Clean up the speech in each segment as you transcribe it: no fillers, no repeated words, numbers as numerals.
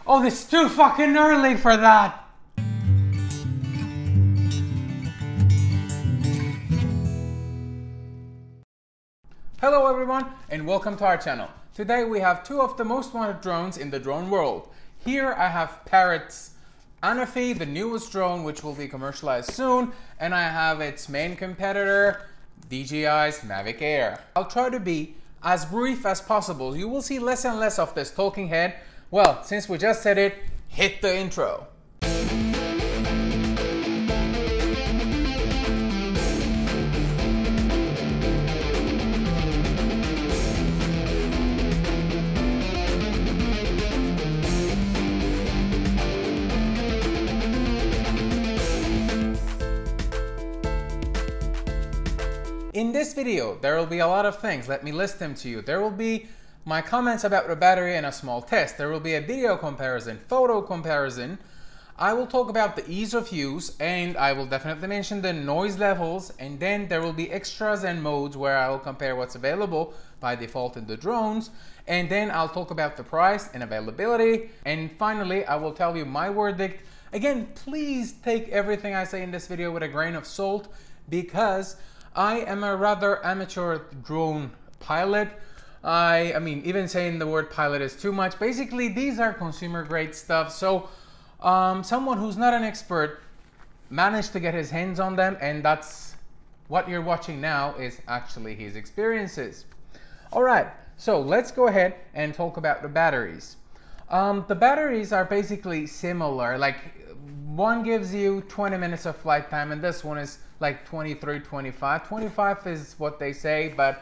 Oh, it's too fucking early for that! Hello everyone and welcome to our channel. Today we have two of the most wanted drones in the drone world. Here I have Parrot's Anafi, the newest drone which will be commercialized soon, and I have its main competitor, DJI's Mavic Air. I'll try to be as brief as possible. You will see less and less of this talking head. Well, since we just said it, hit the intro. In this video, there will be a lot of things. Let me list them to you. There will be my comments about the battery and a small test. There will be a video comparison, photo comparison. I will talk about the ease of use, and I will definitely mention the noise levels, and then there will be extras and modes where I will compare what's available by default in the drones, and then I'll talk about the price and availability, and finally I will tell you my verdict. Again, please take everything I say in this video with a grain of salt, because I am a rather amateur drone pilot. I mean, even saying the word pilot is too much. Basically, these are consumer grade stuff. So someone who's not an expert managed to get his hands on them, and that's what you're watching now is actually his experiences. All right, so let's go ahead and talk about the batteries. The batteries are basically similar. Like, one gives you 20 minutes of flight time, and this one is like 23, 25. 25 is what they say, but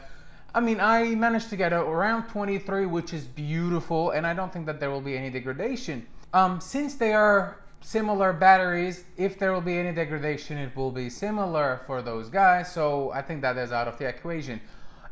I mean, I managed to get around 23, which is beautiful, and I don't think that there will be any degradation. Since they are similar batteries, if there will be any degradation, it will be similar for those guys, so I think that is out of the equation.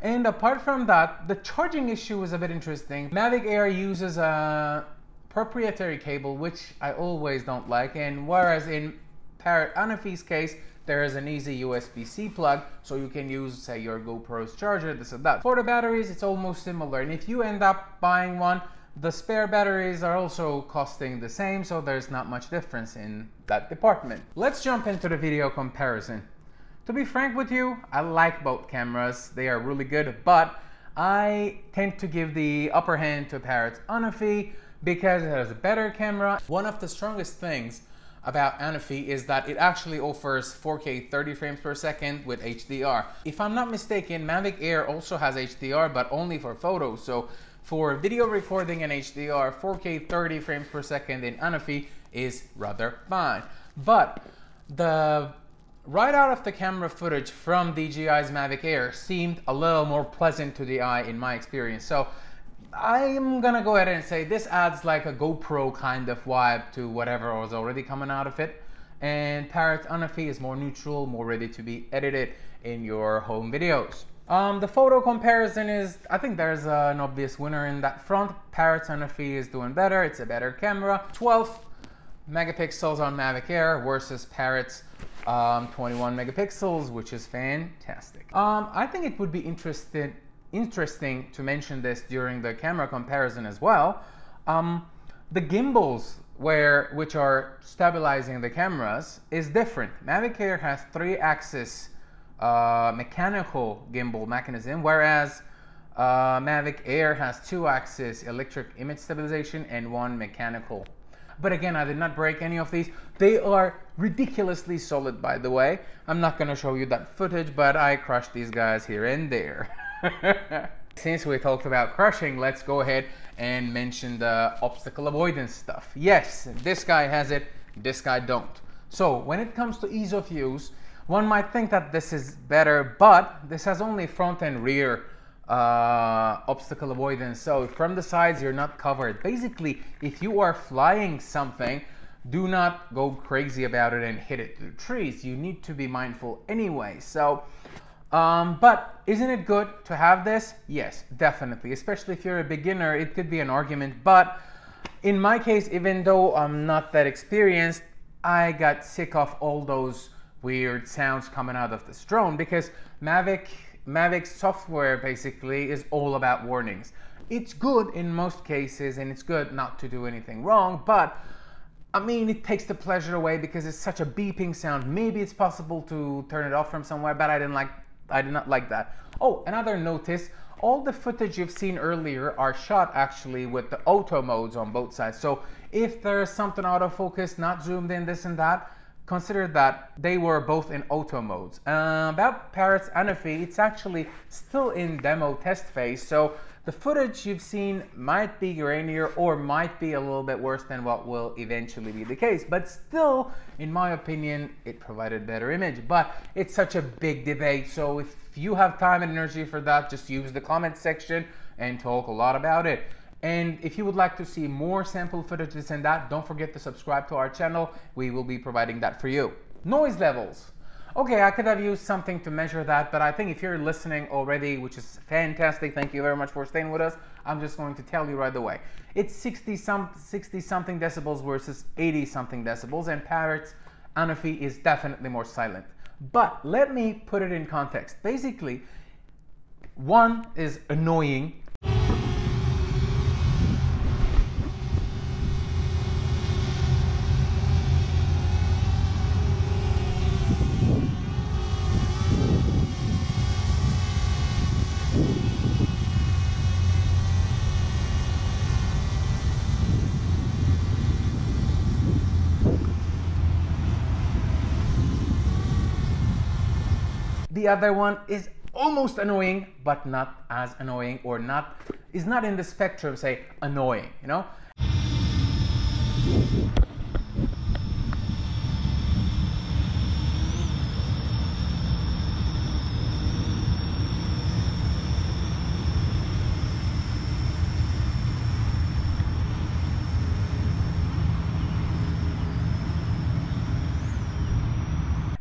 And apart from that, the charging issue is a bit interesting. Mavic Air uses a proprietary cable, which I always don't like, and whereas in Parrot Anafi's case, there is an easy USB-C plug, so you can use, say, your GoPro's charger, this and that. For the batteries, it's almost similar, and if you end up buying one, the spare batteries are also costing the same, so there's not much difference in that department. Let's jump into the video comparison. To be frank with you, I like both cameras. They are really good, but I tend to give the upper hand to Parrot's Anafi because it has a better camera. One of the strongest things about Anafi is that it actually offers 4K 30 frames per second with HDR. If I'm not mistaken, Mavic Air also has HDR, but only for photos. So for video recording and HDR, 4K 30 frames per second in Anafi is rather fine. But the right out of the camera footage from DJI's Mavic Air seemed a little more pleasant to the eye in my experience. So I'm gonna go ahead and say this adds like a GoPro kind of vibe to whatever was already coming out of it. And Parrot Anafi is more neutral, more ready to be edited in your home videos. The photo comparison is, I think there's an obvious winner in that front. Parrot Anafi is doing better, it's a better camera. 12 megapixels on Mavic Air versus Parrot's 21 megapixels, which is fantastic. I think it would be interesting to mention this during the camera comparison as well. The gimbals which are stabilizing the cameras is different. Mavic Air has 3-axis mechanical gimbal mechanism, whereas Mavic Air has 2-axis electric image stabilization and 1 mechanical. But again, I did not break any of these. They are ridiculously solid, by the way. I'm not gonna show you that footage, but I crushed these guys here and there. Since we talked about crushing, let's go ahead and mention the obstacle avoidance stuff. Yes, this guy has it, this guy don't. So when it comes to ease of use, one might think that this is better, but this has only front and rear obstacle avoidance. So from the sides, you're not covered. Basically, if you are flying something, do not go crazy about it and hit it to the trees. You need to be mindful anyway. So but isn't it good to have this? Yes, definitely. Especially if you're a beginner, it could be an argument. But in my case, even though I'm not that experienced, I got sick of all those weird sounds coming out of this drone because Mavic's software basically is all about warnings. it's good in most cases, and it's good not to do anything wrong, but I mean, it takes the pleasure away because it's such a beeping sound. Maybe it's possible to turn it off from somewhere, but I did not like that. Oh, another notice, all the footage you've seen earlier are shot actually with the auto modes on both sides. So if there's something autofocus, not zoomed in, this and that, consider that they were both in auto modes. About Parrot Anafi, it's actually still in demo test phase, so the footage you've seen might be grainier or might be a little bit worse than what will eventually be the case, but still, in my opinion, it provided better image. But it's such a big debate, so if you have time and energy for that, just use the comment section and talk a lot about it. And if you would like to see more sample footages and that, don't forget to subscribe to our channel. We will be providing that for you. Noise levels. Okay, I could have used something to measure that, but I think if you're listening already, which is fantastic, thank you very much for staying with us, I'm just going to tell you right away. It's 60 something decibels versus 80 something decibels, and Parrot Anafi is definitely more silent. But let me put it in context. Basically, one is annoying. The other one is almost annoying, but not as annoying, or is not in the spectrum, say, annoying, you know?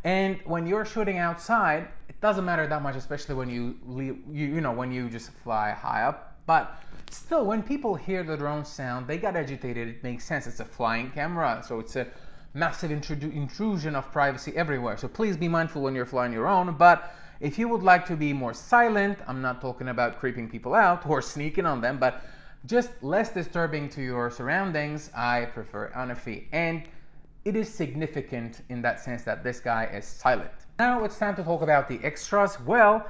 And when you're shooting outside, it doesn't matter that much, especially when when you just fly high up. But still, when people hear the drone sound, they get agitated. It makes sense. It's a flying camera, so it's a massive intrusion of privacy everywhere. So please be mindful when you're flying your own. But if you would like to be more silent, I'm not talking about creeping people out or sneaking on them, but just less disturbing to your surroundings, I prefer Anafi. And it is significant in that sense that this guy is silent. Now it's time to talk about the extras. Well,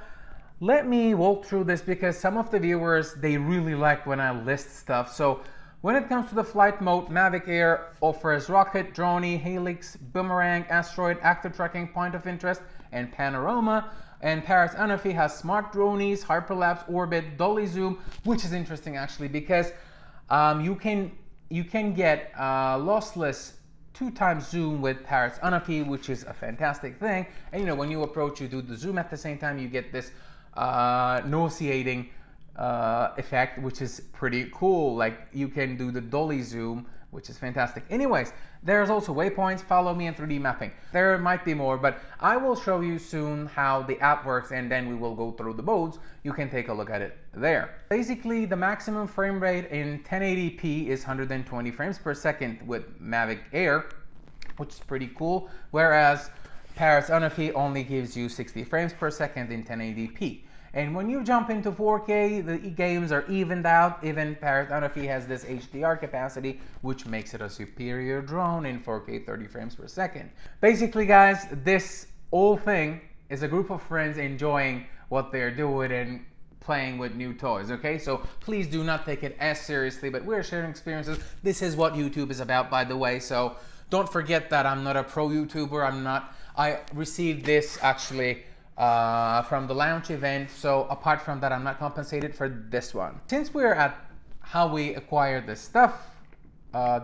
let me walk through this because some of the viewers, they really like when I list stuff. So when it comes to the flight mode, Mavic Air offers rocket, drone, helix, boomerang, asteroid, active tracking, point of interest, and panorama. And Parrot Anafi has smart dronies, hyperlapse, orbit, dolly zoom, which is interesting actually because you can get lossless 2x zoom with Parrot Anafi, which is a fantastic thing. And you know, when you approach, you do the zoom at the same time, you get this nauseating effect, which is pretty cool. Like you can do the dolly zoom, which is fantastic. Anyways, there's also waypoints, follow me, and 3D mapping. There might be more, but I will show you soon how the app works, and then we will go through the modes. You can take a look at it there. Basically, the maximum frame rate in 1080p is 120 frames per second with Mavic Air, which is pretty cool, whereas Parrot Anafi only gives you 60 frames per second in 1080p. And when you jump into 4K, the games are evened out. Even Parrot Anafi has this HDR capacity, which makes it a superior drone in 4K 30 frames per second. Basically, guys, this whole thing is a group of friends enjoying what they're doing and playing with new toys, okay? So please do not take it as seriously, but we're sharing experiences. This is what YouTube is about, by the way, so don't forget that I'm not a pro YouTuber. I received this actually from the launch event, so apart from that, I'm not compensated for this one. Since we're at how we acquired this stuff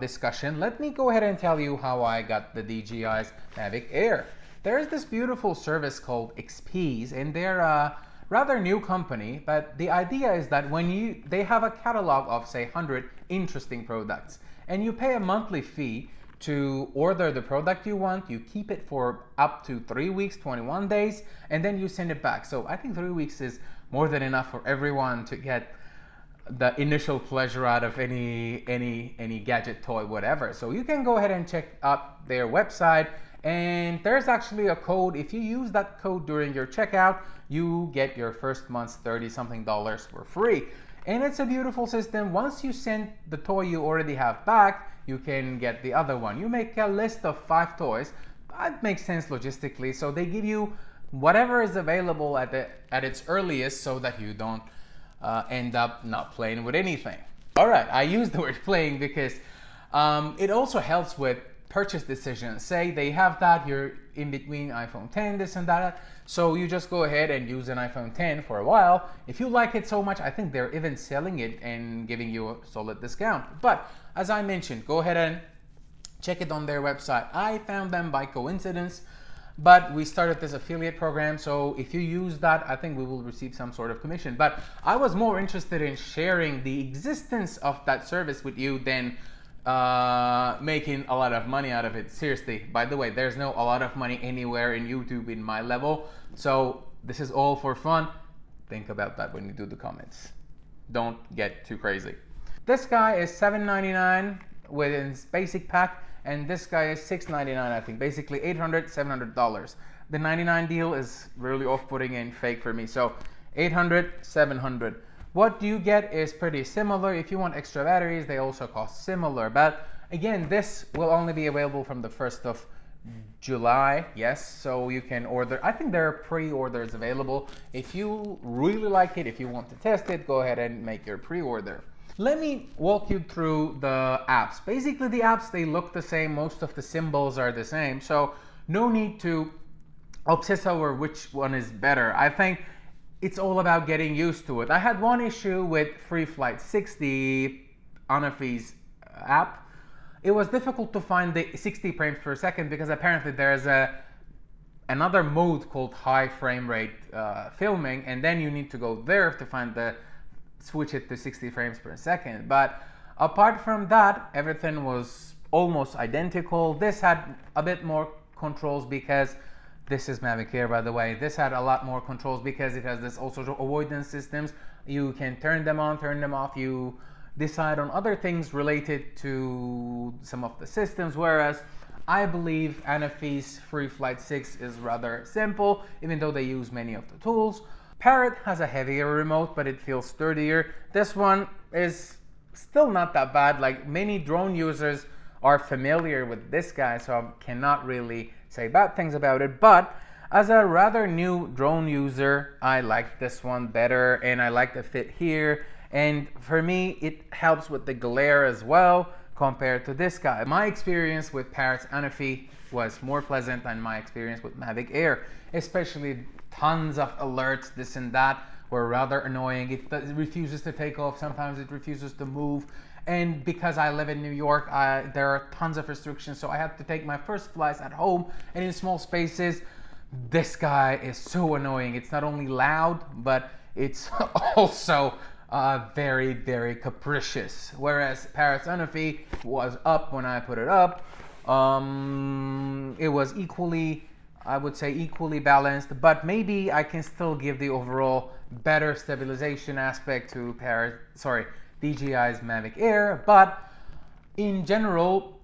discussion, let me go ahead and tell you how I got the DJI's Mavic Air. There's this beautiful service called XPs, and they're a rather new company, but the idea is that when they have a catalog of say 100 interesting products, and you pay a monthly fee to order the product you want. You keep it for up to 3 weeks, 21 days, and then you send it back. So I think 3 weeks is more than enough for everyone to get the initial pleasure out of any gadget, toy, whatever. So you can go ahead and check out their website, and there's actually a code. If you use that code during your checkout, you get your first month's $30-something for free. And it's a beautiful system. Once you send the toy you already have back, you can get the other one. You make a list of 5 toys. That makes sense logistically. So they give you whatever is available at its earliest, so that you don't end up not playing with anything. All right, I use the word playing because it also helps with purchase decisions. Say they have that, you're in between iPhone 10, this and that. So you just go ahead and use an iPhone 10 for a while. If you like it so much, I think they're even selling it and giving you a solid discount. But as I mentioned, go ahead and check it on their website. I found them by coincidence, but we started this affiliate program. So if you use that, I think we will receive some sort of commission. But I was more interested in sharing the existence of that service with you than making a lot of money out of it. Seriously, by the way, there's no a lot of money anywhere in YouTube in my level. So this is all for fun. Think about that when you do the comments. Don't get too crazy. This guy is $7.99 with its basic pack, and this guy is $6.99, I think. Basically $800, $700. The 99 deal is really off-putting and fake for me. So $800, $700. What you get is pretty similar. If you want extra batteries, they also cost similar. But again, this will only be available from the 1st of July. Yes, so you can order. I think there are pre-orders available. If you really like it, if you want to test it, go ahead and make your pre-order. Let me walk you through the apps. Basically, the apps, they look the same. Most of the symbols are the same. So no need to obsess over which one is better. I think it's all about getting used to it. I had one issue with Free Flight 60, Anafi's app. It was difficult to find the 60 frames per second because apparently there's another mode called high frame rate filming, and then you need to go there to find switch it to 60 frames per second. But apart from that, everything was almost identical. This had a bit more controls because this is Mavic Air, by the way. This had a lot more controls because it has this also avoidance systems. You can turn them on, turn them off. You decide on other things related to some of the systems, whereas I believe Anafi's Free Flight 6 is rather simple, even though they use many of the tools. Parrot has a heavier remote, but it feels sturdier. This one is still not that bad. Like, many drone users are familiar with this guy, so I cannot really say bad things about it. But as a rather new drone user, I like this one better, and I like the fit here. And for me, it helps with the glare as well compared to this guy. My experience with Parrot Anafi was more pleasant than my experience with Mavic Air, especially tons of alerts, this and that, were rather annoying. It refuses to take off, sometimes it refuses to move. And because I live in New York, there are tons of restrictions, so I have to take my first flights at home and in small spaces. This guy is so annoying. It's not only loud, but it's also very, very capricious. Whereas Parrot Anafi was up when I put it up. It was equally, I would say, equally balanced, but maybe I can still give the overall better stabilization aspect to DJI's Mavic Air, but in general,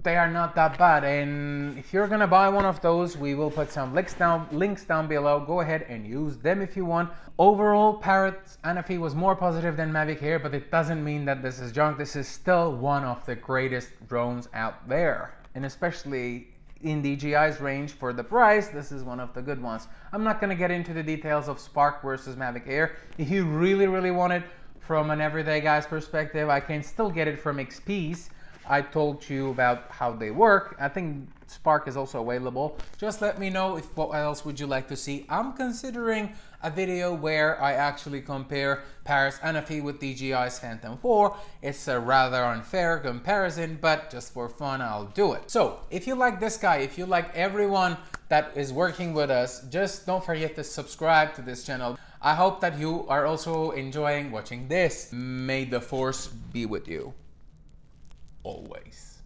they are not that bad. And if you're gonna buy one of those, we will put some links down below. Go ahead and use them if you want. Overall, Parrot Anafi was more positive than Mavic Air, but it doesn't mean that this is junk. This is still one of the greatest drones out there, and especially in DJI's range for the price, this is one of the good ones. I'm not gonna get into the details of Spark versus Mavic Air. If you really, really want it from an everyday guy's perspective, I can still get it from XP's. I told you about how they work. I think Spark is also available. Just let me know what else would you like to see. I'm considering a video where I actually compare Parrot Anafi with DJI's Phantom 4. It's a rather unfair comparison, but just for fun, I'll do it. So if you like this guy, if you like everyone that is working with us, just don't forget to subscribe to this channel. I hope that you are also enjoying watching this. May the force be with you always.